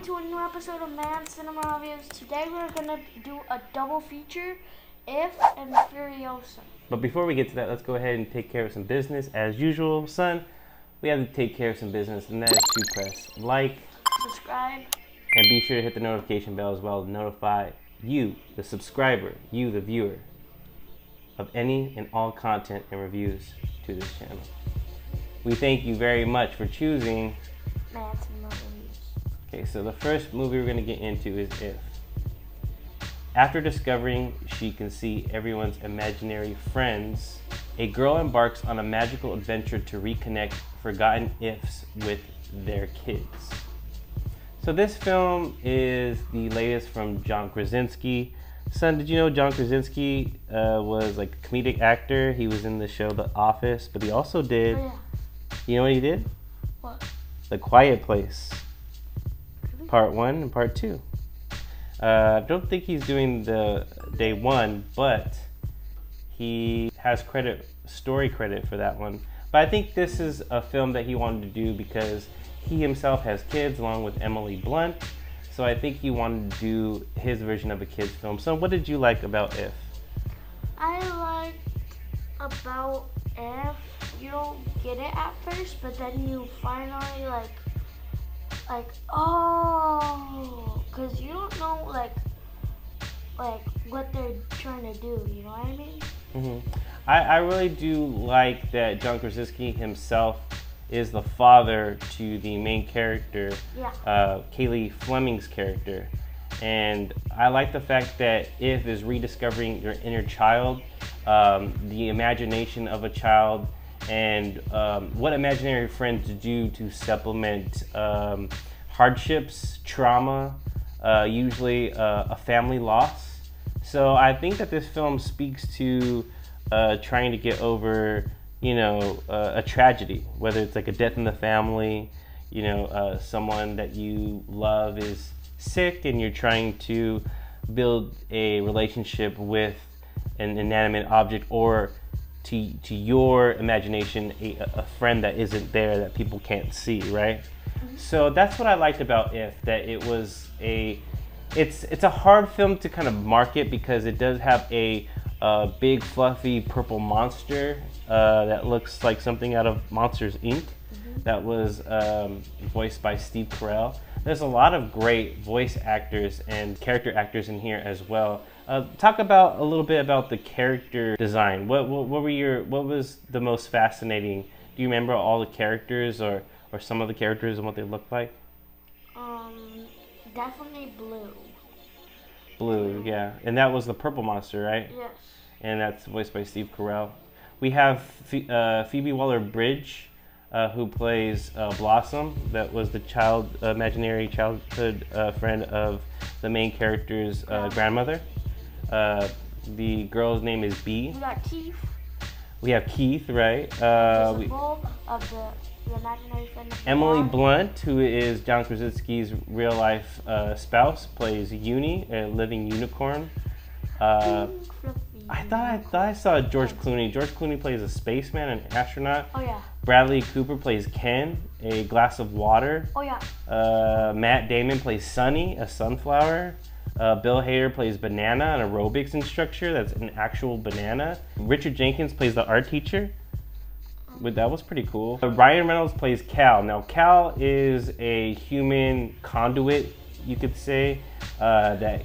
welcome to a new episode of Man Cinema Reviews. Today we're gonna do a double feature, If and Furiosa. But before we get to that, let's go ahead and take care of some business. As usual, son, we have to take care of some business, and that is to press like, subscribe, and be sure to hit the notification bell as well to notify you, the subscriber, you, the viewer, of any and all content and reviews to this channel. We thank you very much for choosing Man Cinema Reviews. Okay, so the first movie we're going to get into is If. After discovering she can see everyone's imaginary friends, a girl embarks on a magical adventure to reconnect forgotten ifs with their kids. So this film is the latest from John Krasinski. Son, did you know John Krasinski was like a comedic actor? He was in the show The Office, but he also did, you know what he did? What? The Quiet Place. Part 1 and Part 2. I don't think he's doing the day 1, but he has story credit for that one. But I think this is a film that he wanted to do because he himself has kids along with Emily Blunt. So I think he wanted to do his version of a kid's film. So what did you like about If? I liked about If, you don't get it at first, but then you finally like oh, because you don't know like what they're trying to do, you know what I mean? Mm-hmm. I really do like that John Krasinski himself is the father to the main character, Kaylee Fleming's character. And I like the fact that If is rediscovering your inner child, the imagination of a child, and what imaginary friends do to supplement hardships, trauma, usually a family loss. So I think that this film speaks to trying to get over, a tragedy, whether it's like a death in the family, someone that you love is sick and you're trying to build a relationship with an inanimate object, or to your imagination, a friend that isn't there that people can't see, right? Mm-hmm. So that's what I liked about If, that it was it's a hard film to kind of market because it does have a big fluffy purple monster that looks like something out of Monsters, Inc. Mm-hmm. That was voiced by Steve Carell. There's a lot of great voice actors and character actors in here as well. Talk about a little bit about the character design. What was the most fascinating? Do you remember all the characters or some of the characters and what they looked like? Definitely Blue. Blue, yeah. And that was the purple monster, right? Yes. And that's voiced by Steve Carell. We have Phoebe Waller-Bridge, who plays Blossom. That was the imaginary childhood friend of the main character's grandmother. The girl's name is Bee. We got Keith. We have Keith, right? Of the imaginary friend. Emily Blunt, who is John Krasinski's real life spouse, plays Uni, a living unicorn. I thought I saw George Clooney. George Clooney plays a spaceman, an astronaut. Oh yeah. Bradley Cooper plays Ken, a glass of water. Oh yeah. Matt Damon plays Sunny, a sunflower. Bill Hader plays Banana, an aerobics instructor. That's an actual banana. Richard Jenkins plays the art teacher. That was pretty cool. Ryan Reynolds plays Cal. Now Cal is a human conduit, you could say, that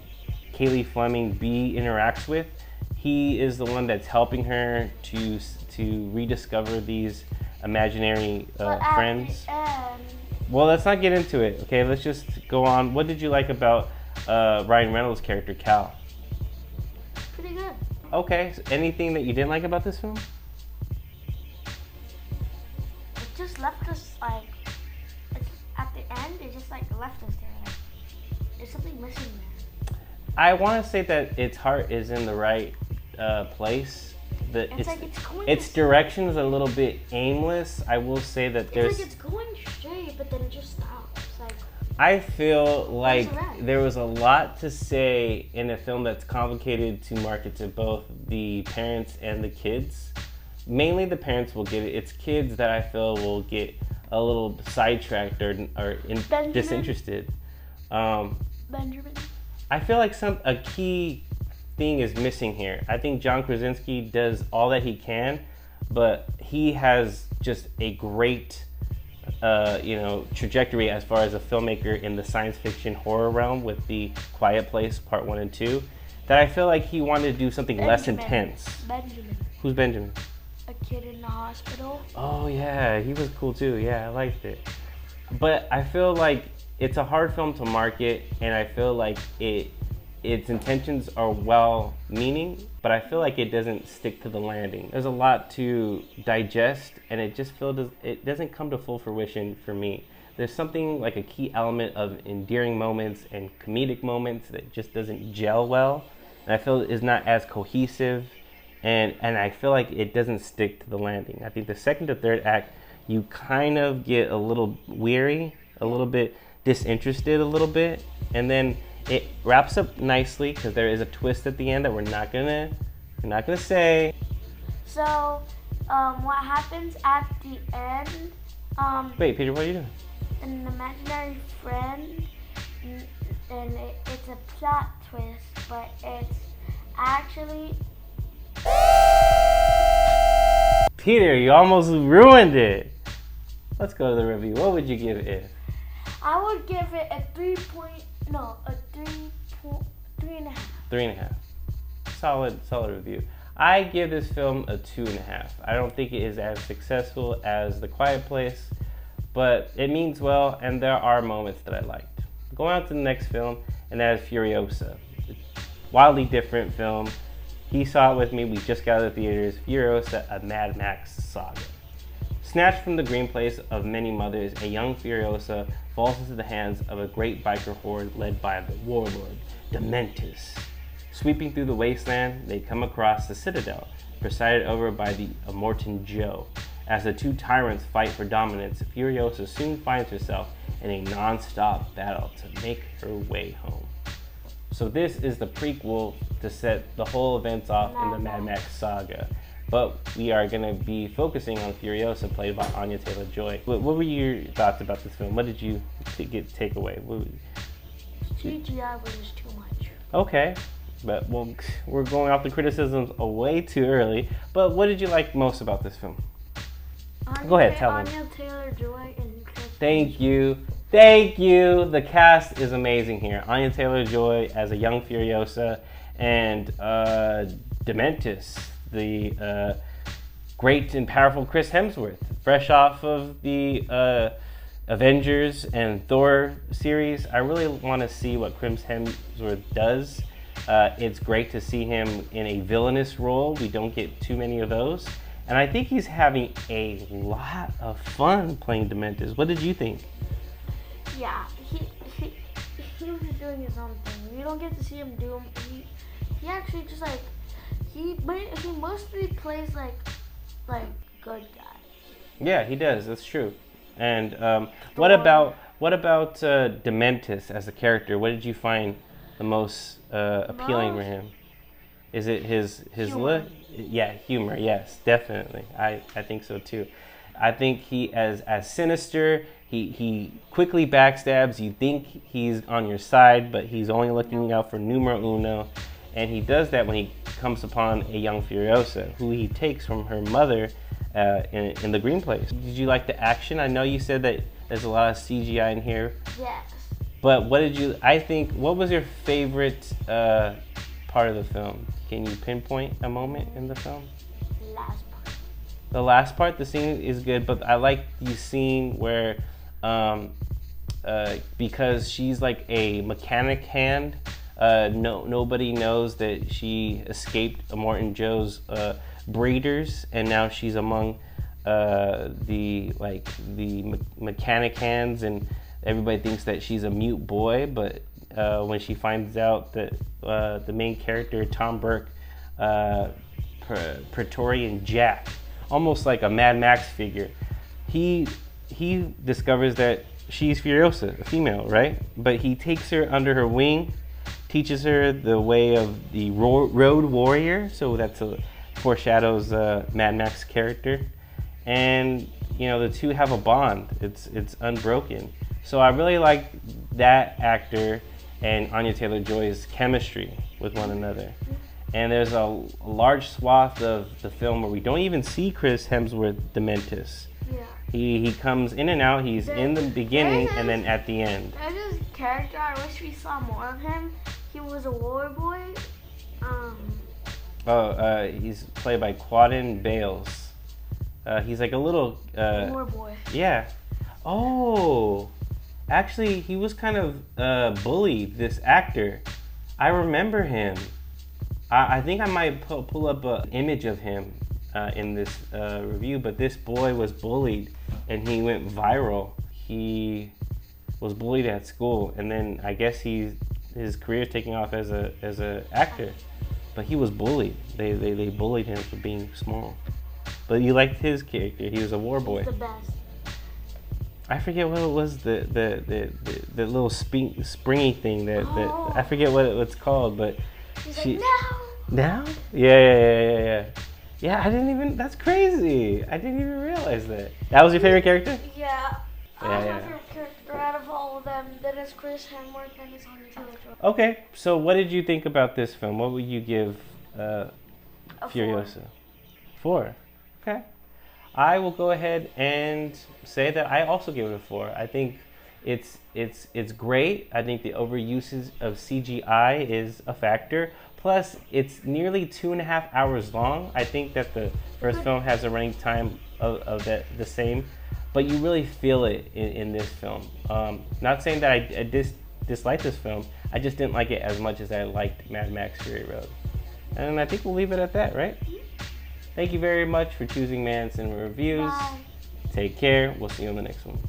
Kaylee Fleming B interacts with. He is the one that's helping her to rediscover these imaginary friends. Well, let's not get into it, okay? Let's just go on. What did you like about Ryan Reynolds' character, Cal? Pretty good. Okay, so anything that you didn't like about this film? It just left us at the end, it just left us there. There's something missing there. I want to say that its heart is in the right place. Its direction is a little bit aimless. I will say that it's going straight, but then it just stops. I feel like there was a lot to say in a film that's complicated to market to both the parents and the kids. Mainly the parents will get it. It's kids that I feel will get a little sidetracked or disinterested. Benjamin. I feel like a key thing is missing here. I think John Krasinski does all that he can, but he has just a great trajectory as far as a filmmaker in the science fiction horror realm with The Quiet Place Part 1 and 2, that I feel like he wanted to do something less intense. Benjamin. Who's Benjamin? A kid in the hospital. Oh yeah, he was cool too. Yeah, I liked it. But I feel like it's a hard film to market, and I feel like its intentions are well-meaning, but I feel like it doesn't stick to the landing. There's a lot to digest, and it just feels it doesn't come to full fruition for me. There's something like a key element of endearing moments and comedic moments that just doesn't gel well, and I feel is not as cohesive, and I feel like it doesn't stick to the landing. I think the second to third act, you kind of get a little weary, a little bit disinterested a little bit, and then it wraps up nicely because there is a twist at the end that we're not gonna say. So, what happens at the end? Wait, Peter, what are you doing? An imaginary friend, and it's a plot twist, but it's actually. Peter, you almost ruined it. Let's go to the review. What would you give it? I would give it a 3.5. 3.5. Solid review. I give this film a 2.5. I don't think it is as successful as The Quiet Place, but it means well, and there are moments that I liked. Going on to the next film, and that is Furiosa. Wildly different film. He saw it with me. We just got out of the theaters. Furiosa, a Mad Max Saga. Snatched from the green place of many mothers, a young Furiosa falls into the hands of a great biker horde led by the warlord, Dementis. Sweeping through the wasteland, they come across the Citadel, presided over by the Immortan Joe. As the two tyrants fight for dominance, Furiosa soon finds herself in a non-stop battle to make her way home. So this is the prequel to set the whole events off in the Mad Max Saga. But we are going to be focusing on Furiosa, played by Anya Taylor-Joy. What were your thoughts about this film? What did you take away? CGI was just too much. Okay, but we're going off the criticisms way too early. But what did you like most about this film? Go ahead, tell them. Anya Taylor-Joy and Chris. Thank you. The cast is amazing here. Anya Taylor-Joy as a young Furiosa, and Dementis, the great and powerful Chris Hemsworth, fresh off of the Avengers and Thor series. I really want to see what Chris Hemsworth does. It's great to see him in a villainous role. We don't get too many of those. And I think he's having a lot of fun playing Dementis. What did you think? Yeah, he was doing his own thing. You don't get to see him do him. He actually just he mostly plays like good guys. Yeah, he does. That's true. And what about Dementis as a character? What did you find the most appealing for him? Is it his look? Yeah, humor. Yes, definitely. I think so too. I think he as sinister. He quickly backstabs. You think he's on your side, but he's only looking out for numero uno. And he does that when he comes upon a young Furiosa, who he takes from her mother in the green place. Did you like the action? I know you said that there's a lot of CGI in here. Yes. But what was your favorite part of the film? Can you pinpoint a moment in the film? The last part, the scene is good, but I like the scene where, because she's like a mechanic hand, nobody knows that she escaped Immortan Joe's breeders, and now she's among the mechanic hands, and everybody thinks that she's a mute boy. But when she finds out that the main character, Tom Burke, Praetorian Jack, almost like a Mad Max figure, he discovers that she's Furiosa, a female, right? But he takes her under her wing, teaches her the way of the road warrior, so that's foreshadows Mad Max character, and the two have a bond. It's unbroken. So I really like that actor and Anya Taylor-Joy's chemistry with one another. And there's a large swath of the film where we don't even see Chris Hemsworth Dementis. Yeah. He comes in and out. He's in the beginning and then at the end. There's his character. I wish we saw more of him. He was a war boy. He's played by Quaden Bales. He's like a little war boy. Yeah. Oh, actually, he was kind of bullied. This actor, I remember him. I think I might pull up an image of him in this review. But this boy was bullied, and he went viral. He was bullied at school, and then I guess his career is taking off as a actor. But he was bullied. They bullied him for being small. But you liked his character. He was a war boy. He's the best. I forget what it was. The little springy thing that I forget what it's called. But he's like, now. Yeah. Yeah, I didn't even. That's crazy. I didn't even realize that. That was your favorite character? Yeah. My favorite character out of all of them. Then it's Chris Hemsworth and it's Anya Taylor-Joy. Okay, so what did you think about this film? What would you give Furiosa? 4. Okay. I will go ahead and say that I also give it a 4. I think it's great. I think the overuses of CGI is a factor. Plus, it's nearly 2.5 hours long. I think that the first film has a running time of the same, but you really feel it in this film. Not saying that I dislike this film. I just didn't like it as much as I liked Mad Max Fury Road. And I think we'll leave it at that, right? Thank you very much for choosing Manson Reviews. Bye. Take care. We'll see you on the next one.